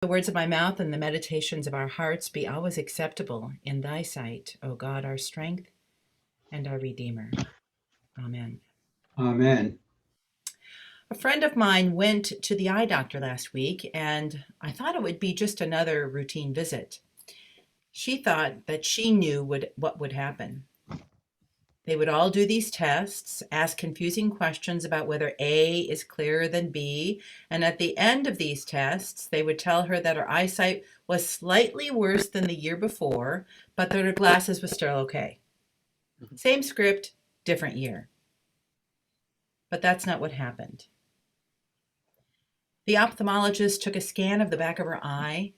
The words of my mouth and the meditations of our hearts be always acceptable in thy sight, O God, our strength and our Redeemer. Amen. Amen. A friend of mine went to the eye doctor last week, and I thought it would be just another routine visit. She thought that she knew what would happen. They would all do these tests, ask confusing questions about whether A is clearer than B, and at the end of these tests, they would tell her that her eyesight was slightly worse than the year before, but that her glasses were still okay. Same script, different year. But that's not what happened. The ophthalmologist took a scan of the back of her eye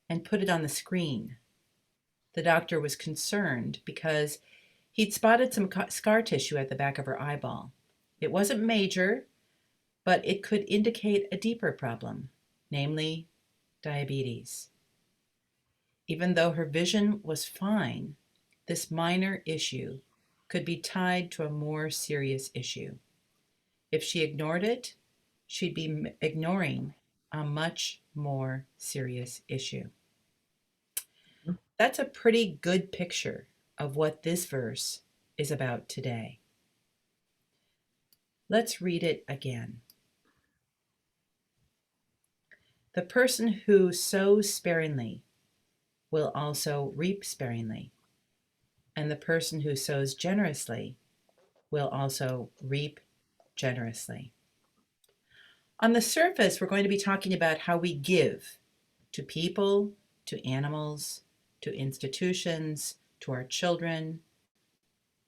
and put it on the screen. The doctor was concerned because he'd spotted some scar tissue at the back of her eyeball. It wasn't major, but it could indicate a deeper problem, namely diabetes. Even though her vision was fine, this minor issue could be tied to a more serious issue. If she ignored it, she'd be ignoring a much more serious issue. That's a pretty good picture of what this verse is about today. Let's read it again. The person who sows sparingly will also reap sparingly, and the person who sows generously will also reap generously. On the surface, we're going to be talking about how we give to people, to animals, to institutions, to our children,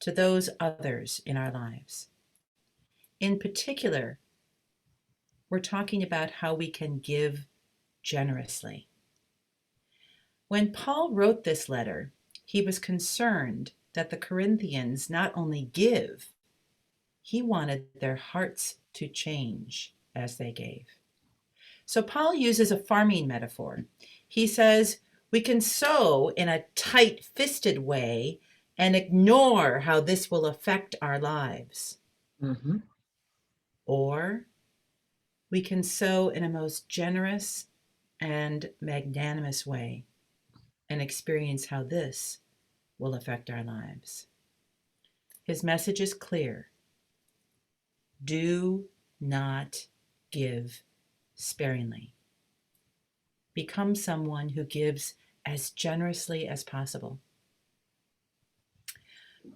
to those others in our lives. In particular, we're talking about how we can give generously. When Paul wrote this letter, he was concerned that the Corinthians not only give, he wanted their hearts to change as they gave. So Paul uses a farming metaphor. He says, we can sow in a tight-fisted way and ignore how this will affect our lives. Mm-hmm. Or we can sow in a most generous and magnanimous way and experience how this will affect our lives. His message is clear. Do not give sparingly. Become someone who gives as generously as possible.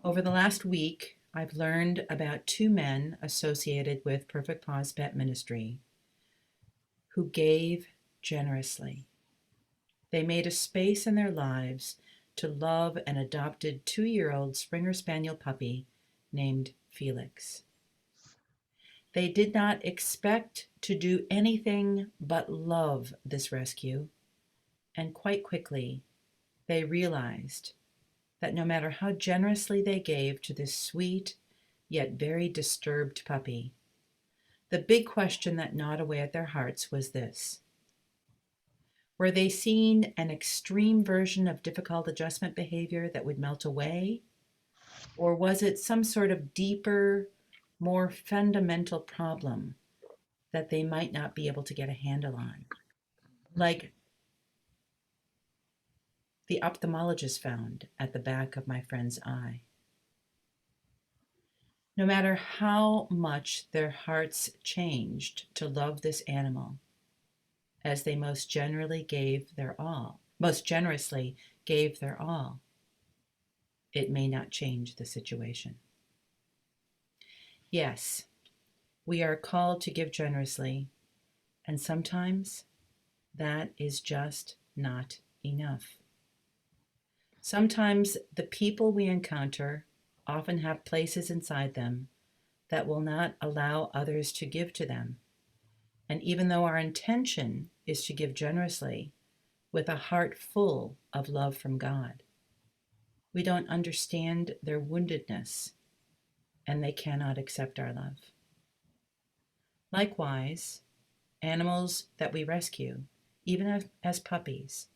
Over the last week, I've learned about two men associated with Perfect Paws Pet Ministry who gave generously. They made a space in their lives to love an adopted 2-year-old Springer Spaniel puppy named Felix. They did not expect to do anything but love this rescue, and quite quickly they realized that no matter how generously they gave to this sweet yet very disturbed puppy, the big question that gnawed away at their hearts was this: were they seeing an extreme version of difficult adjustment behavior that would melt away? Or was it some sort of deeper, more fundamental problem that they might not be able to get a handle on? Like the ophthalmologist found at the back of my friend's eye. No matter how much their hearts changed to love this animal, as they most generously gave their all, it may not change the situation. Yes, we are called to give generously, and sometimes that is just not enough. Sometimes the people we encounter often have places inside them that will not allow others to give to them. And even though our intention is to give generously with a heart full of love from God, we don't understand their woundedness and they cannot accept our love. Likewise, animals that we rescue, even as puppies,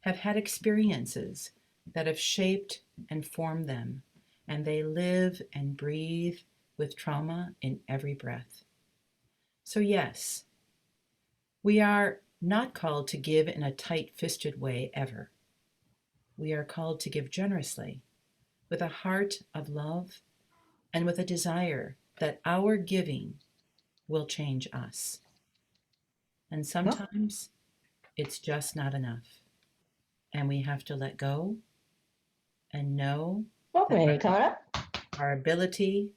have had experiences that have shaped and formed them, and they live and breathe with trauma in every breath. So yes, we are not called to give in a tight-fisted way ever. We are called to give generously, with a heart of love and with a desire that our giving will change us. And Oh, sometimes it's just not enough. And we have to let go and know what that way coming up? our ability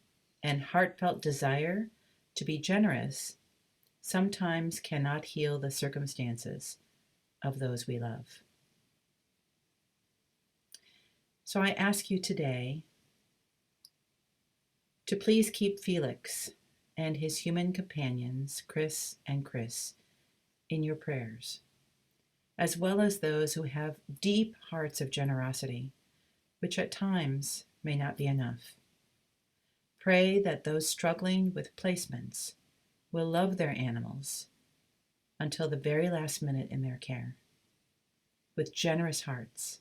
and heartfelt desire to be generous sometimes cannot heal the circumstances of those we love. So I ask you today to please keep Felix and his human companions, Chris and Chris, in your prayers, as well as those who have deep hearts of generosity, which at times may not be enough. Pray that those struggling with placements will love their animals until the very last minute in their care, with generous hearts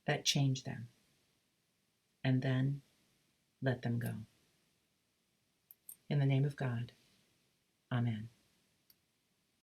that change them, and then let them go. In the name of God, amen.